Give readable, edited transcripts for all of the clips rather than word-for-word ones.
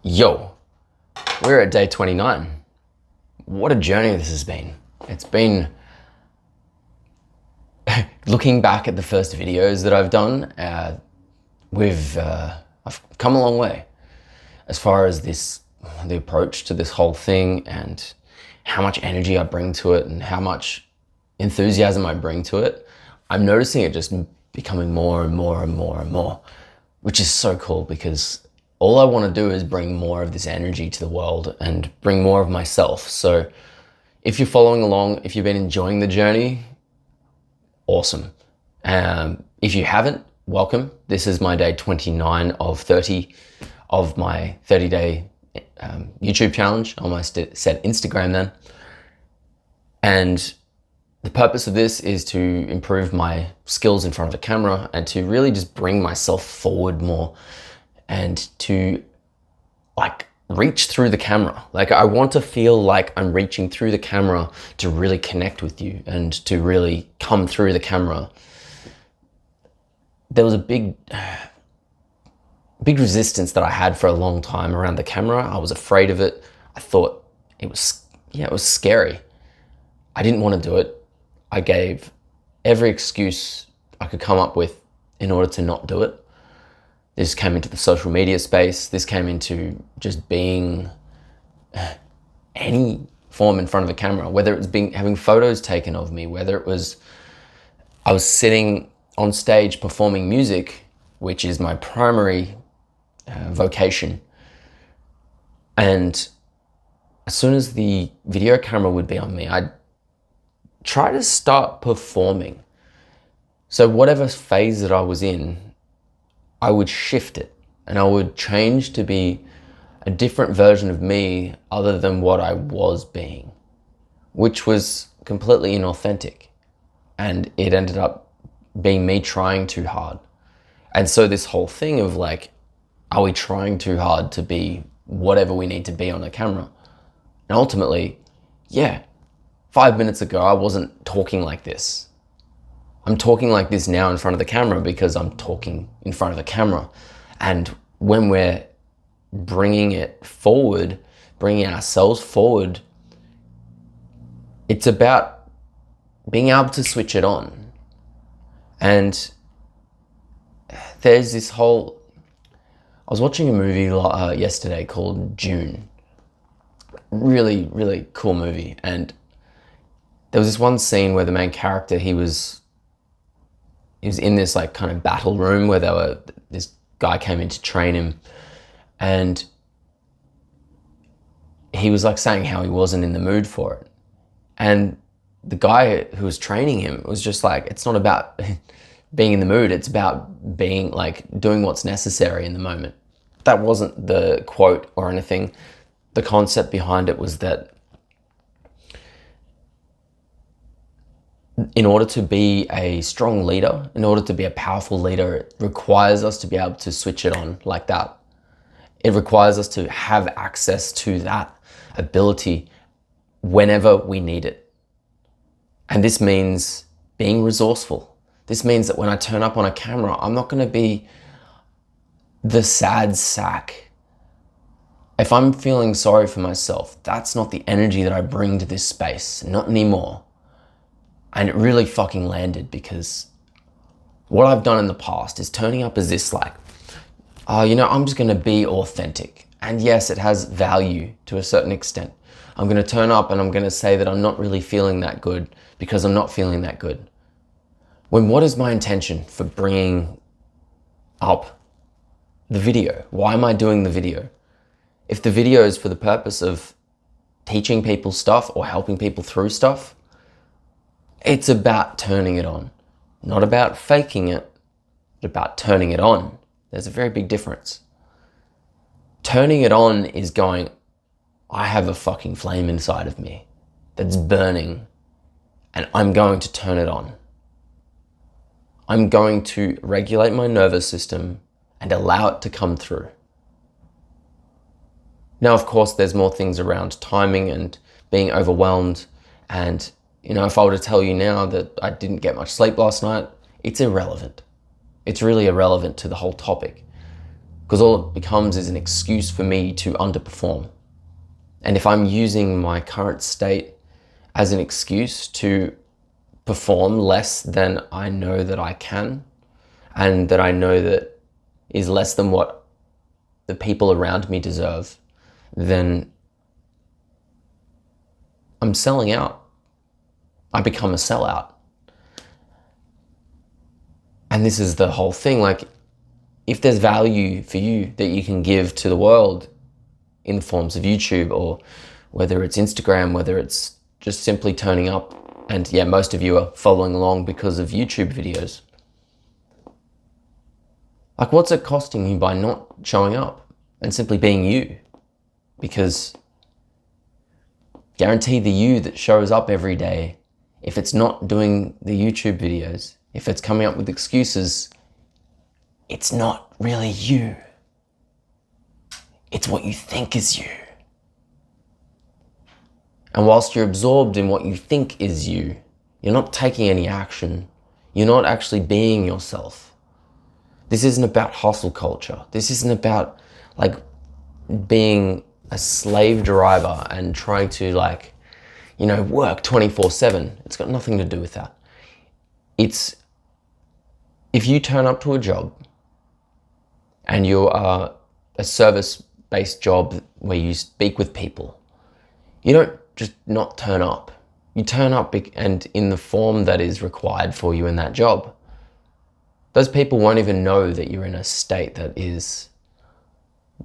Yo, we're at day 29. What a journey this has been. It's been, looking back at the first videos that I've done, I've come a long way as far as the approach to this whole thing and how much energy I bring to it and how much enthusiasm I bring to it. I'm noticing it just becoming more and more and more and more, which is so cool because all I want to do is bring more of this energy to the world and bring more of myself. So if you're following along, if you've been enjoying the journey, awesome. If you haven't, welcome. This is my day 29 of 30 of my 30-day YouTube challenge on my set Instagram then. And the purpose of this is to improve my skills in front of the camera and to really just bring myself forward more and to reach through the camera. I want to feel like I'm reaching through the camera to really connect with you and to really come through the camera. There was a big resistance that I had for a long time around the camera. I was afraid of it. I thought it was scary. I didn't want to do it. I gave every excuse I could come up with in order to not do it. This came into the social media space. This came into just being any form in front of the camera, whether it was having photos taken of me, whether it was I was sitting on stage performing music, which is my primary vocation. And as soon as the video camera would be on me, I'd try to start performing. So whatever phase that I was in, I would shift it and I would change to be a different version of me other than what I was being, which was completely inauthentic. And it ended up being me trying too hard. And so this whole thing of are we trying too hard to be whatever we need to be on the camera? And ultimately, 5 minutes ago, I wasn't talking like this. I'm talking like this now in front of the camera because I'm talking in front of the camera. And when we're bringing it forward, bringing ourselves forward, it's about being able to switch it on. And there's this whole, I was watching a movie yesterday called June. Really, really cool movie. And there was this one scene where the main character, he was in this kind of battle room where this guy came in to train him, and he was saying how he wasn't in the mood for it. And the guy who was training him was just it's not about being in the mood, it's about being doing what's necessary in the moment. That wasn't the quote or anything. The concept behind it was that in order to be a strong leader, in order to be a powerful leader, it requires us to be able to switch it on like that. It requires us to have access to that ability whenever we need it. And this means being resourceful. This means that when I turn up on a camera, I'm not going to be the sad sack. If I'm feeling sorry for myself, that's not the energy that I bring to this space, not anymore. And it really fucking landed because what I've done in the past is turning up as this I'm just going to be authentic. And yes, it has value to a certain extent. I'm going to turn up and I'm going to say that I'm not really feeling that good because I'm not feeling that good. When what is my intention for bringing up the video? Why am I doing the video? If the video is for the purpose of teaching people stuff or helping people through stuff, it's about turning it on, not about faking it, but about turning it on. There's a very big difference. Turning it on is going, I have a fucking flame inside of me that's burning and I'm going to turn it on. I'm going to regulate my nervous system and allow it to come through. Now, of course, there's more things around timing and being overwhelmed. And if I were to tell you now that I didn't get much sleep last night, it's irrelevant. It's really irrelevant to the whole topic. Because all it becomes is an excuse for me to underperform. And if I'm using my current state as an excuse to perform less than I know that I can, and that I know that is less than what the people around me deserve, then I'm selling out. I become a sellout. And this is the whole thing. Like, if there's value for you that you can give to the world in the forms of YouTube, or whether it's Instagram, whether it's just simply turning up, and yeah, most of you are following along because of YouTube videos. Like, what's it costing you by not showing up and simply being you? Because guarantee the you that shows up every day, if it's not doing the YouTube videos, if it's coming up with excuses, it's not really you. It's what you think is you. And whilst you're absorbed in what you think is you, you're not taking any action. You're not actually being yourself. This isn't about hustle culture. This isn't about like being a slave driver and trying to work 24/7. It's got nothing to do with that. It's if you turn up to a job and you are a service-based job where you speak with people, you don't just not turn up. You turn up and in the form that is required for you in that job. Those people won't even know that you're in a state that is,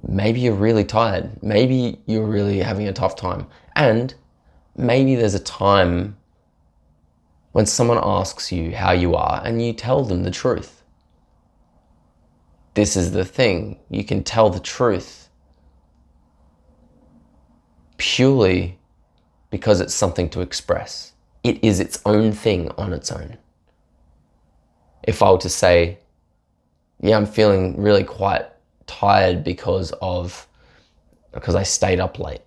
maybe you're really tired. Maybe you're really having a tough time. And maybe there's a time when someone asks you how you are and you tell them the truth. This is the thing. You can tell the truth purely because it's something to express. It is its own thing on its own. If I were to say, yeah, I'm feeling really quite tired because I stayed up late.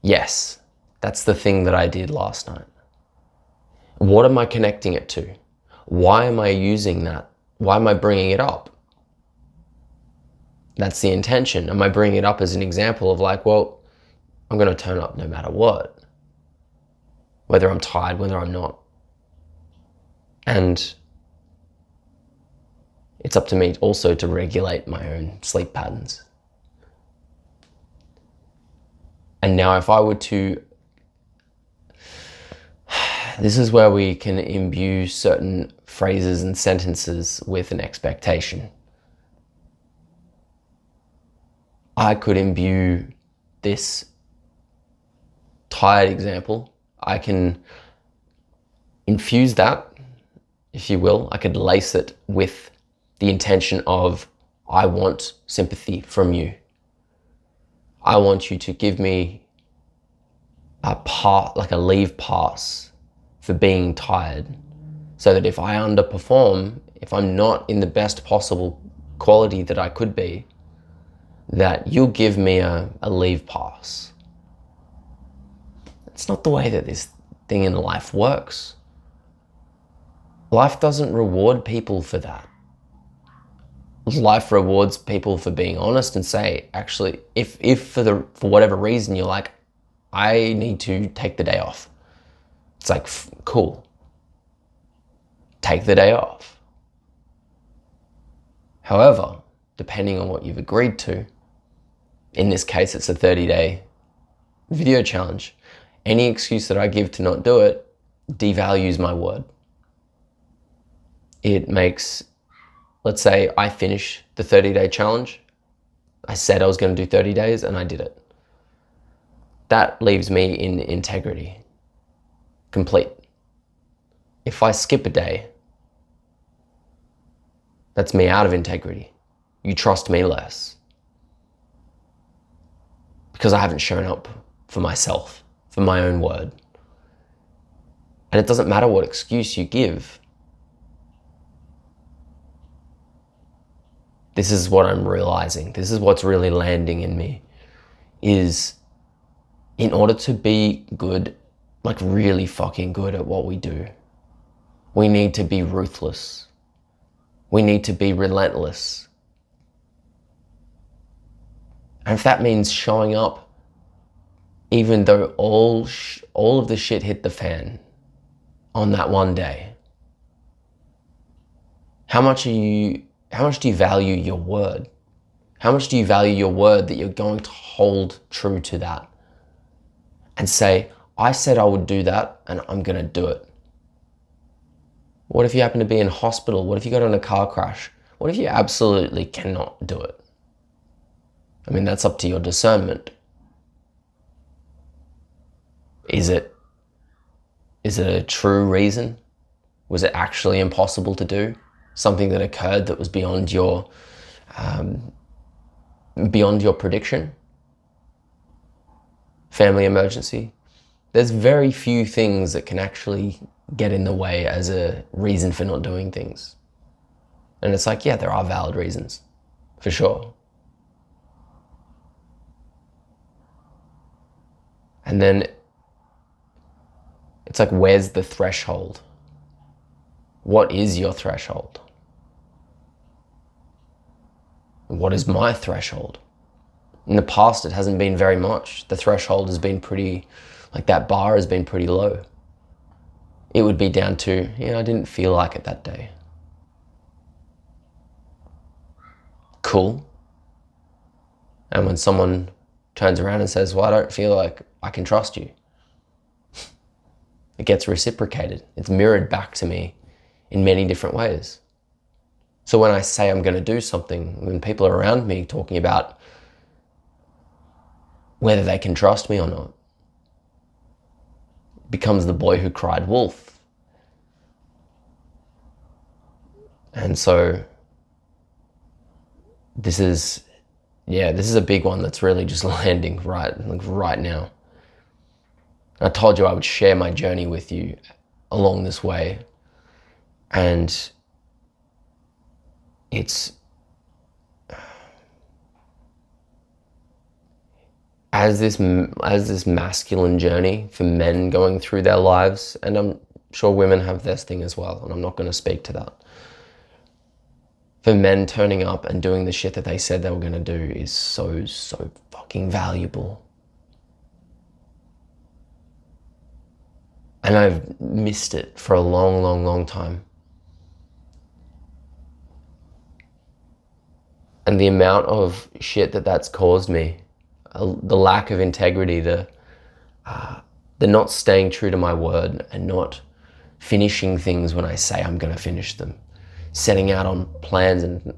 Yes, that's the thing that I did last night. What am I connecting it to? Why am I using that? Why am I bringing it up? That's the intention. Am I bringing it up as an example of like, well, I'm going to turn up no matter what, whether I'm tired, whether I'm not. And it's up to me also to regulate my own sleep patterns. And now if I were to, this is where we can imbue certain phrases and sentences with an expectation. I could imbue this tired example. I can infuse that, if you will. I could lace it with the intention of, I want sympathy from you. I want you to give me a leave pass for being tired, so that if I underperform, if I'm not in the best possible quality that I could be, that you'll give me a leave pass. It's not the way that this thing in life works. Life doesn't reward people for that. Life rewards people for being honest and say, actually, if for whatever reason you're like, I need to take the day off. It's like, cool. Take the day off. However, depending on what you've agreed to, in this case, it's a 30-day video challenge. Any excuse that I give to not do it devalues my word. It makes, let's say I finish the 30-day challenge. I said I was going to do 30 days and I did it. That leaves me in integrity, complete. If I skip a day, that's me out of integrity. You trust me less because I haven't shown up for myself, for my own word. And it doesn't matter what excuse you give. This is what I'm realizing. This is what's really landing in me, is in order to be good, like really fucking good at what we do, we need to be ruthless. We need to be relentless. And if that means showing up, even though all of the shit hit the fan on that one day, how much do you value your word? How much do you value your word that you're going to hold true to that and say, I said I would do that and I'm going to do it? What if you happen to be in hospital? What if you got in a car crash? What if you absolutely cannot do it? I mean, that's up to your discernment. Is it a true reason? Was it actually impossible to do? Something that occurred that was beyond your prediction? Family emergency? There's very few things that can actually get in the way as a reason for not doing things. And it's like, yeah, there are valid reasons, for sure. And then it's like, where's the threshold? What is your threshold? What is my threshold? In the past, it hasn't been very much. The threshold has been pretty, like that bar has been pretty low. It would be down to, I didn't feel like it that day. Cool. And when someone turns around and says, well, I don't feel like I can trust you, it gets reciprocated. It's mirrored back to me in many different ways. So when I say I'm going to do something, when people are around me talking about whether they can trust me or not, it becomes the boy who cried wolf. And so this is a big one that's really just landing right now. I told you I would share my journey with you along this way. And it's as this masculine journey for men going through their lives, and I'm sure women have this thing as well, and I'm not going to speak to that. For men turning up and doing the shit that they said they were going to do is so fucking valuable. And I've missed it for a long time. And the amount of shit that's caused me, the lack of integrity, the not staying true to my word and not finishing things when I say I'm going to finish them, setting out on plans and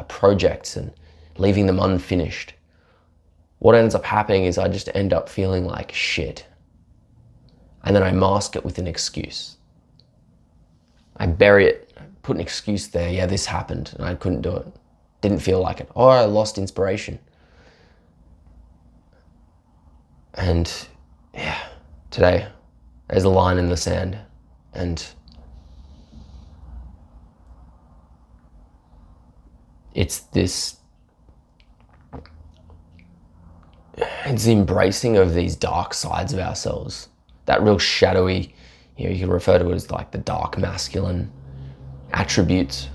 projects and leaving them unfinished. What ends up happening is I just end up feeling like shit. And then I mask it with an excuse. I bury it, put an excuse there. Yeah, this happened and I couldn't do it. Didn't feel like it. Oh, I lost inspiration. And yeah, today there's a line in the sand, and it's the embracing of these dark sides of ourselves, that real shadowy, you can refer to it as like the dark masculine attributes.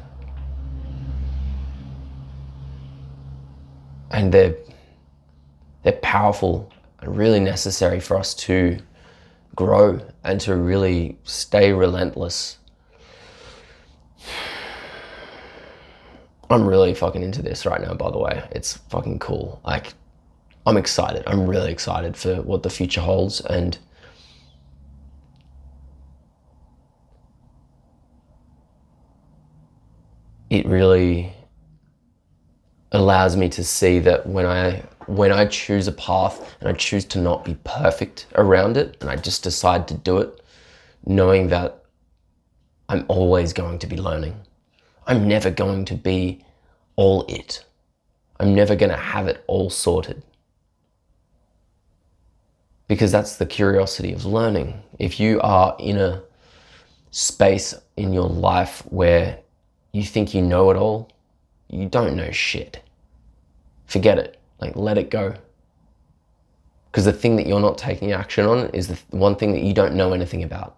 And they're powerful and really necessary for us to grow and to really stay relentless. I'm really fucking into this right now, by the way. It's fucking cool. Like, I'm excited. I'm really excited for what the future holds, and it really allows me to see that when I choose a path and I choose to not be perfect around it, and I just decide to do it, knowing that I'm always going to be learning. I'm never going to be all it. I'm never going to have it all sorted. Because that's the curiosity of learning. If you are in a space in your life where you think you know it all, you don't know shit. Forget it. Like, let it go. Because the thing that you're not taking action on is the one thing that you don't know anything about.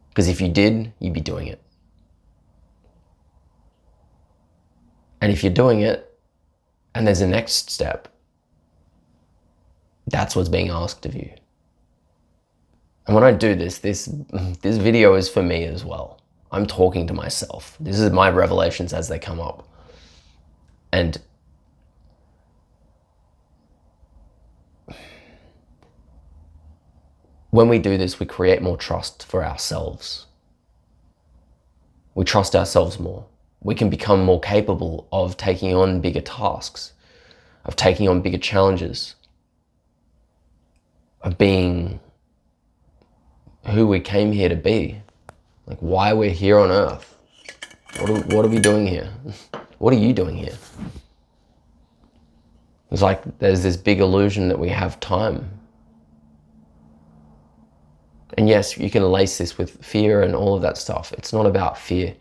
Because if you did, you'd be doing it. And if you're doing it, and there's a next step, That's what's being asked of you. And when I do this video is for me as well. I'm talking to myself. This is my revelations as they come up. And when we do this, we create more trust for ourselves. We trust ourselves more. We can become more capable of taking on bigger tasks, of taking on bigger challenges, of being who we came here to be, like why we're here on earth. What are we doing here? What are you doing here? It's like there's this big illusion that we have time. And yes, you can lace this with fear and all of that stuff. It's not about fear.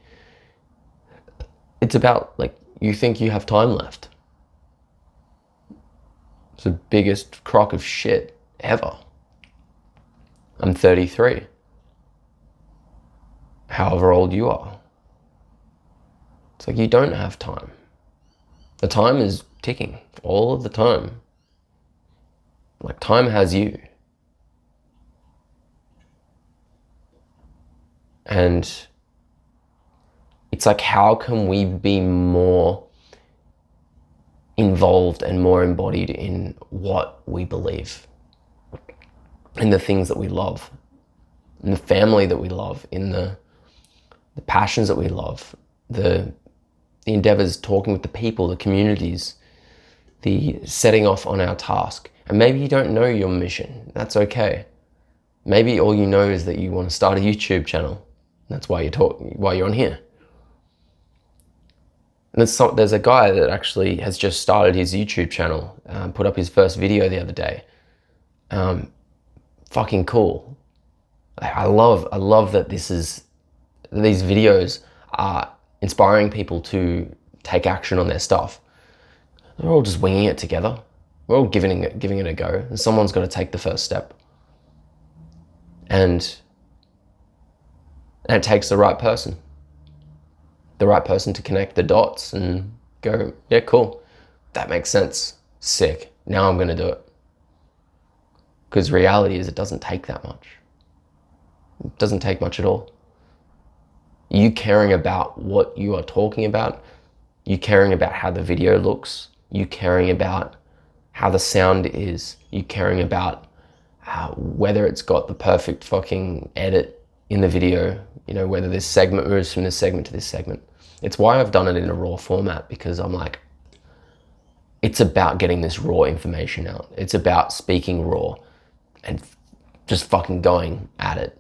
It's about, like, you think you have time left. It's the biggest crock of shit ever. I'm 33. However old you are. It's like you don't have time. The time is ticking all of the time. Like, time has you. And it's like, how can we be more involved and more embodied in what we believe, in the things that we love, in the family that we love, in the passions that we love, the endeavors, talking with the people, the communities, the setting off on our task. And maybe you don't know your mission. That's okay. Maybe all you know is that you want to start a YouTube channel. That's why you're on here. And there's a guy that actually has just started his YouTube channel, put up his first video the other day. Fucking cool. I love that these videos are inspiring people to take action on their stuff. They're all just winging it together. We're all giving it a go, and someone's got to take the first step. And it takes the right person to connect the dots and go, yeah, cool, that makes sense, sick, now I'm gonna do it. Because reality is, it doesn't take that much. It doesn't take much at all. You caring about what you are talking about, you caring about how the video looks, you caring about how the sound is, you caring about whether it's got the perfect fucking edit in the video, whether this segment moves from this segment to this segment. It's why I've done it in a raw format, because I'm like, it's about getting this raw information out. It's about speaking raw and just fucking going at it.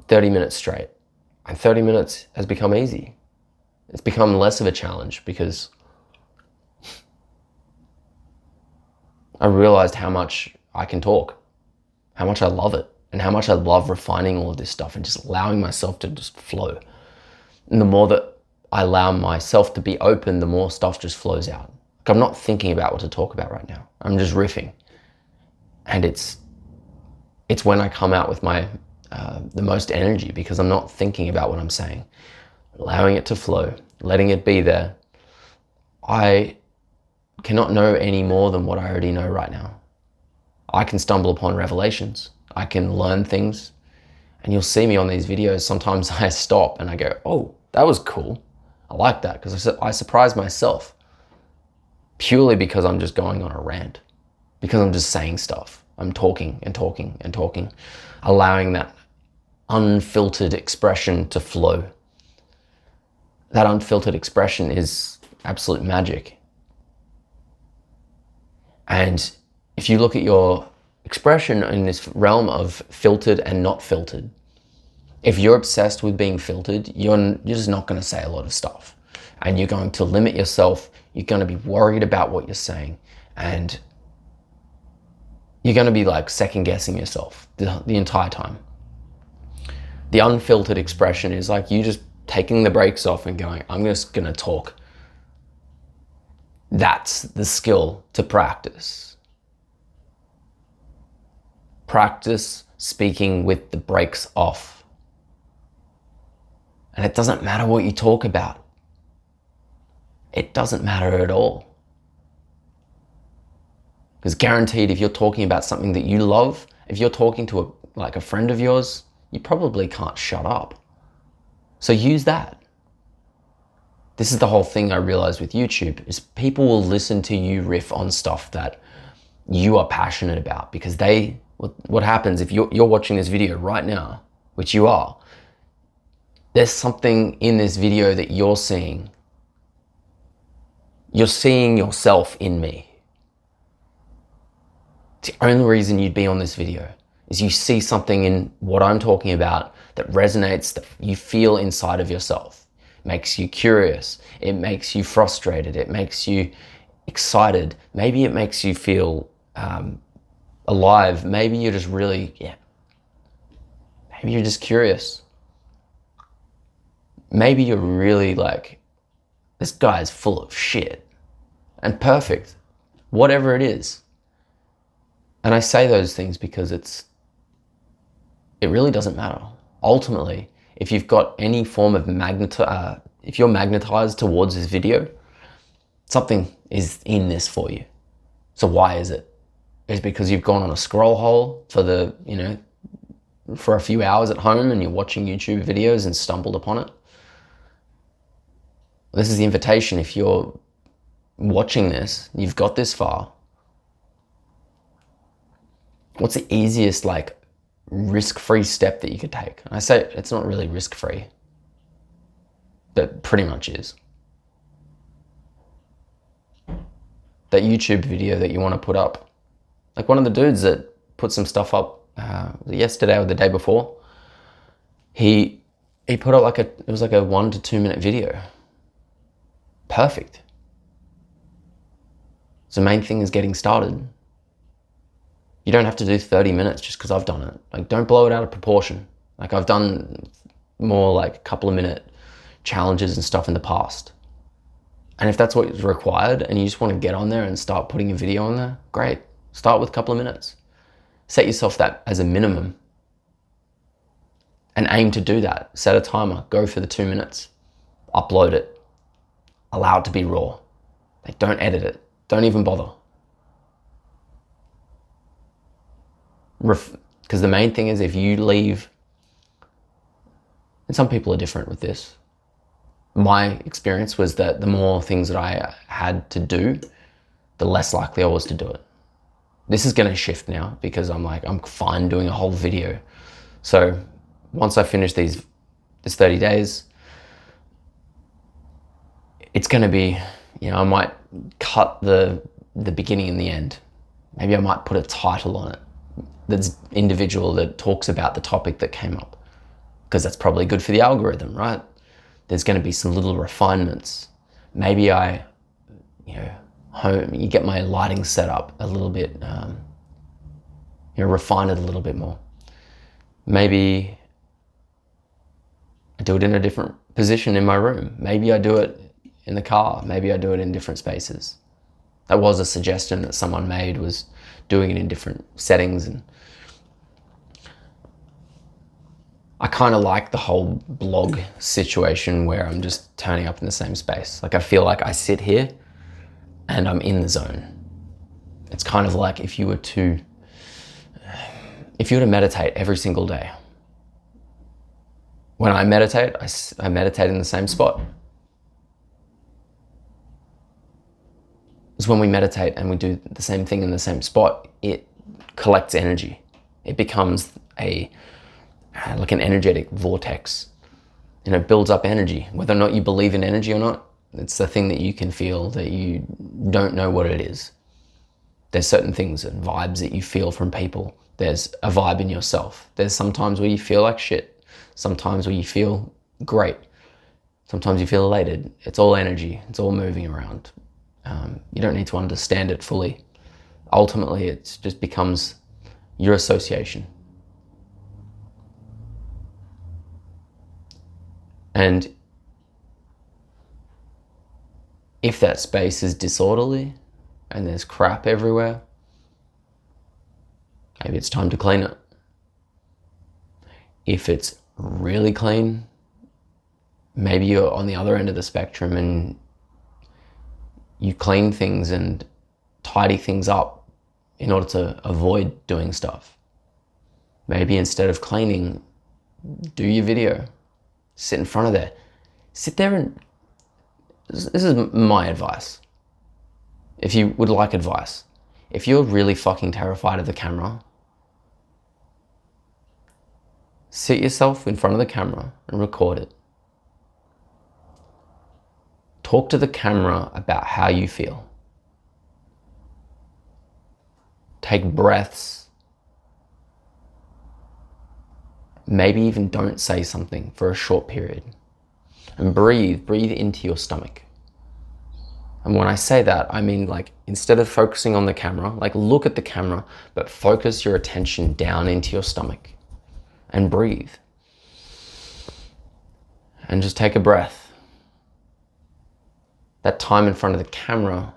30 minutes straight. And 30 minutes has become easy. It's become less of a challenge because I realized how much I can talk, how much I love it, and how much I love refining all of this stuff and just allowing myself to just flow. And the more that I allow myself to be open, the more stuff just flows out. Like, I'm not thinking about what to talk about right now. I'm just riffing. And it's when I come out with my the most energy, because I'm not thinking about what I'm saying, allowing it to flow, letting it be there. I cannot know any more than what I already know right now. I can stumble upon revelations. I can learn things, and you'll see me on these videos. Sometimes I stop and I go, oh, that was cool. I like that, because I surprise myself purely because I'm just going on a rant, because I'm just saying stuff. I'm talking and talking and talking, allowing that unfiltered expression to flow. That unfiltered expression is absolute magic. And if you look at your expression in this realm of filtered and not filtered, if you're obsessed with being filtered, you're just not going to say a lot of stuff, and you're going to limit yourself. You're going to be worried about what you're saying, and you're going to be like second guessing yourself the entire time. The unfiltered expression is like you just taking the brakes off and going, I'm just going to talk. That's the skill to practice. Practice speaking with the brakes off. And it doesn't matter what you talk about. It doesn't matter at all. Because guaranteed, if you're talking about something that you love, if you're talking to a friend of yours, you probably can't shut up. So use that. This is the whole thing I realized with YouTube, is people will listen to you riff on stuff that you are passionate about, because what happens if you're watching this video right now, which you are, there's something in this video that you're seeing. You're seeing yourself in me. It's the only reason you'd be on this video, is you see something in what I'm talking about that resonates, that you feel inside of yourself. It makes you curious. It makes you frustrated. It makes you excited. Maybe it makes you feel alive. Maybe you're just really, maybe you're just curious. Maybe you're really like, this guy is full of shit and perfect, whatever it is. And I say those things because it really doesn't matter. Ultimately, if you've got any form of if you're magnetized towards this video, something is in this for you. So why is it? Is it because you've gone on a scroll hole for a few hours at home and you're watching YouTube videos and stumbled upon it? This is the invitation. If you're watching this, you've got this far. What's the easiest risk-free step that you could take? And I say it's not really risk-free, but pretty much is. That YouTube video that you want to put up. Like one of the dudes that put some stuff up yesterday or the day before, he put up it was like a 1 to 2 minute video. Perfect. So the main thing is getting started. You don't have to do 30 minutes just because I've done it. Don't blow it out of proportion. I've done more a couple of minute challenges and stuff in the past. And if that's what is required and you just want to get on there and start putting a video on there, great. Start with a couple of minutes. Set yourself that as a minimum and aim to do that. Set a timer, go for the 2 minutes, upload it, allow it to be raw. Don't edit it. Don't even bother. Because the main thing is, if you leave, and some people are different with this. My experience was that the more things that I had to do, the less likely I was to do it. This is going to shift now because I'm fine doing a whole video. So once I finish this 30 days, it's going to be, I might cut the beginning and the end. Maybe I might put a title on it that's individual, that talks about the topic that came up, because that's probably good for the algorithm, right? There's going to be some little refinements. Maybe you get my lighting set up a little bit, refine it a little bit more. Maybe I do it in a different position in my room. Maybe I do it in the car. Maybe I do it in different spaces. That was a suggestion that someone made, was doing it in different settings. And I kind of like the whole blog situation where I'm just turning up in the same space. I feel like I sit here and I'm in the zone. It's kind of like if you were to meditate every single day. When I meditate, I meditate in the same spot. Is when we meditate and we do the same thing in the same spot, it collects energy. It becomes an energetic vortex. It builds up energy. Whether or not you believe in energy or not, it's the thing that you can feel that you don't know what it is. There's certain things and vibes that you feel from people. There's a vibe in yourself. There's sometimes where you feel like shit. Sometimes where you feel great. Sometimes you feel elated. It's all energy. It's all moving around. You don't need to understand it fully. Ultimately, it just becomes your association. And if that space is disorderly and there's crap everywhere, maybe it's time to clean it. If it's really clean, maybe you're on the other end of the spectrum and you clean things and tidy things up in order to avoid doing stuff. Maybe instead of cleaning, do your video. Sit in front of there. Sit there and, this is my advice. If you would like advice, if you're really fucking terrified of the camera, sit yourself in front of the camera and record it. Talk to the camera about how you feel. Take breaths. Maybe even don't say something for a short period. And breathe into your stomach. And when I say that, I mean like instead of focusing on the camera, like look at the camera, but focus your attention down into your stomach and breathe. And just take a breath. That time in front of the camera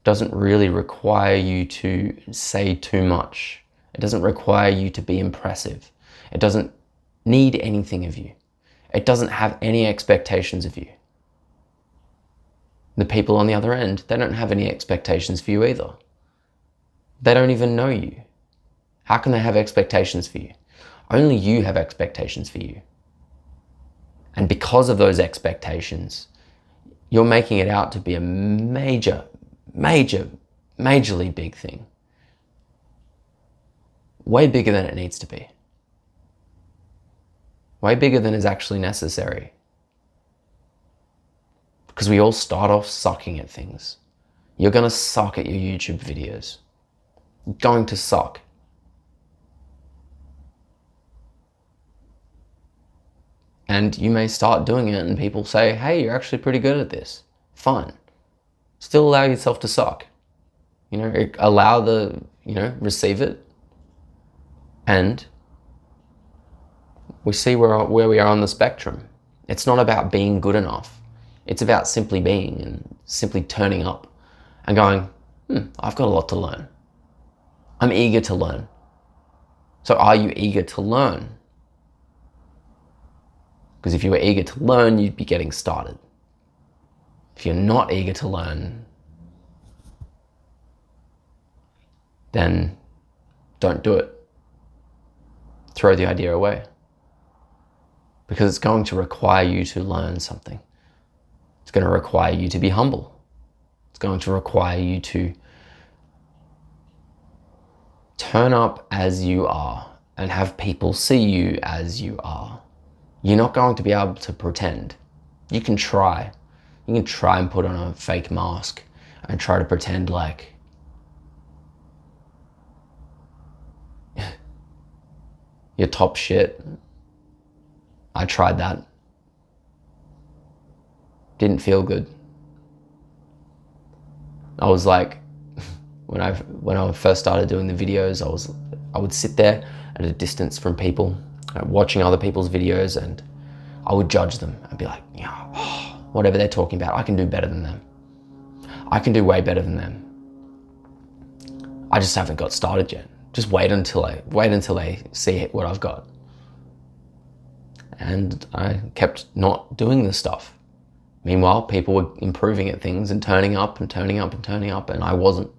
doesn't really require you to say too much. It doesn't require you to be impressive. It doesn't need anything of you. It doesn't have any expectations of you. The people on the other end, they don't have any expectations for you either. They don't even know you. How can they have expectations for you? Only you have expectations for you. And because of those expectations, you're making it out to be a majorly big thing. Way bigger than it needs to be. Way bigger than is actually necessary. Because we all start off sucking at things. You're going to suck at your YouTube videos. You're going to suck. And you may start doing it and people say, hey, you're actually pretty good at this. Fine. Still allow yourself to suck. Receive it. And we see where we are on the spectrum. It's not about being good enough. It's about simply being and simply turning up and going, I've got a lot to learn. I'm eager to learn. So are you eager to learn? Because if you were eager to learn, you'd be getting started. If you're not eager to learn, then don't do it. Throw the idea away. Because it's going to require you to learn something. It's going to require you to be humble. It's going to require you to turn up as you are and have people see you as you are. You're not going to be able to pretend. You can try. You can try and put on a fake mask and try to pretend like you're top shit. I tried that. Didn't feel good. I was like, when I first started doing the videos, I would sit there at a distance from people, watching other people's videos, and I would judge them and be like, whatever they're talking about, I can do better than them. I can do way better than them. I just haven't got started yet. Just wait until they see what I've got. And I kept not doing this stuff. Meanwhile, people were improving at things and turning up and turning up and turning up, and I wasn't.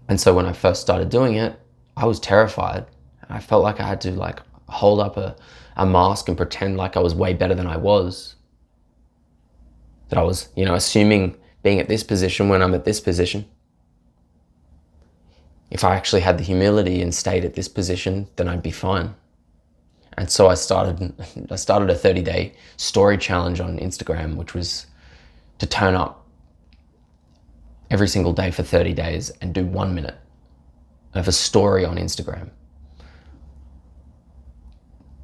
And so when I first started doing it, I was terrified. I felt like I had to hold up a mask and pretend like I was way better than I was. That I was, assuming being at this position when I'm at this position. If I actually had the humility and stayed at this position, then I'd be fine. And so I started a 30-day story challenge on Instagram, which was to turn up every single day for 30 days and do 1 minute of a story on Instagram.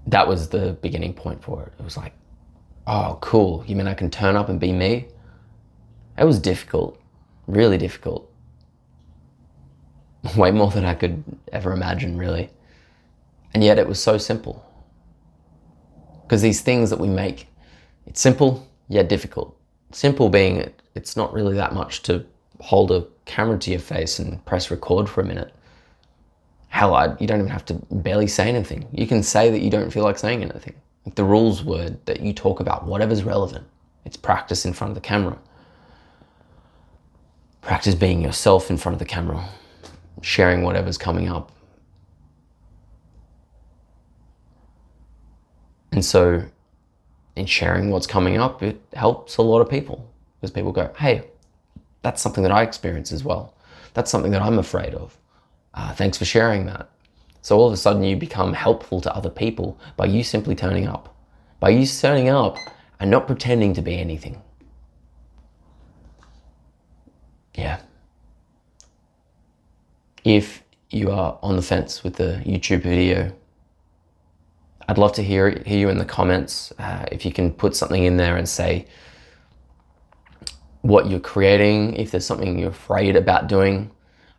That was the beginning point for it. It was like, oh, cool. You mean I can turn up and be me? It was difficult, really difficult. Way more than I could ever imagine, really. And yet it was so simple. Because these things that we make, it's simple yet difficult. Simple being it's not really that much to hold a camera to your face and press record for a minute. Hell, you don't even have to barely say anything. You can say that you don't feel like saying anything. The rules were that you talk about whatever's relevant. It's practice in front of the camera. Practice being yourself in front of the camera, sharing whatever's coming up. And so in sharing what's coming up, it helps a lot of people, because people go, hey, that's something that I experience as well. That's something that I'm afraid of. Thanks for sharing that. So all of a sudden you become helpful to other people by you simply turning up. By you turning up and not pretending to be anything. Yeah. If you are on the fence with the YouTube video, I'd love to hear you in the comments. If you can put something in there and say what you're creating, if there's something you're afraid about doing.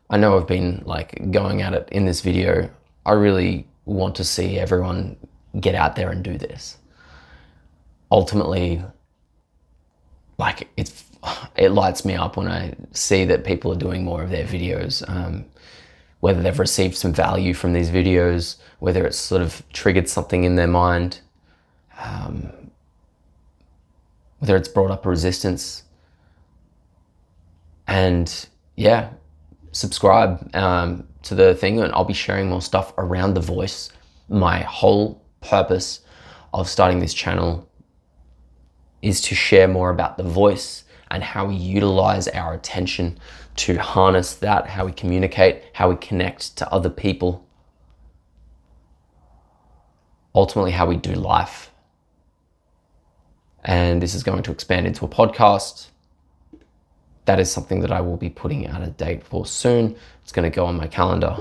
I know I've been like going at it in this video. I really want to see everyone get out there and do this. Ultimately, like it lights me up when I see that people are doing more of their videos, whether they've received some value from these videos, whether it's sort of triggered something in their mind, whether it's brought up a resistance. And yeah, subscribe to the thing, and I'll be sharing more stuff around the voice. My whole purpose of starting this channel is to share more about the voice and how we utilize our attention to harness that, how we communicate, how we connect to other people, ultimately how we do life. And this is going to expand into a podcast. That is something that I will be putting out a date for soon. It's going to go on my calendar.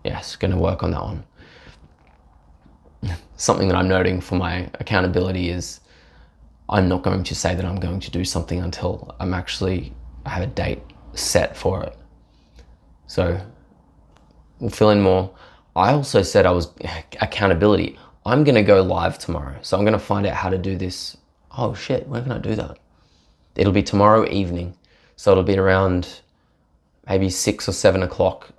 Yes, going to work on that one. Something that I'm noting for my accountability is I'm not going to say that I'm going to do something until I have a date set for it. So we'll fill in more. I also said accountability. I'm going to go live tomorrow. So I'm going to find out how to do this. Oh shit, where can I do that? It'll be tomorrow evening. So it'll be around maybe 6 or 7 o'clock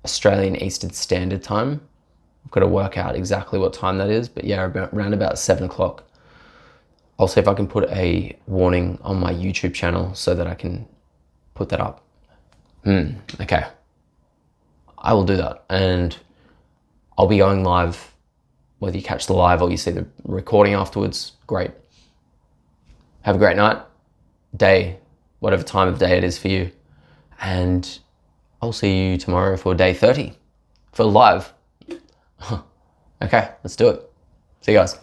Australian Eastern Standard Time. I've got to work out exactly what time that is, but yeah, around about 7 o'clock. I'll see if I can put a warning on my YouTube channel so that I can put that up. Okay. I will do that, and I'll be going live, whether you catch the live or you see the recording afterwards. Great. Have a great night, day, whatever time of day it is for you. And I'll see you tomorrow for day 30 for live. Okay, let's do it. See you guys.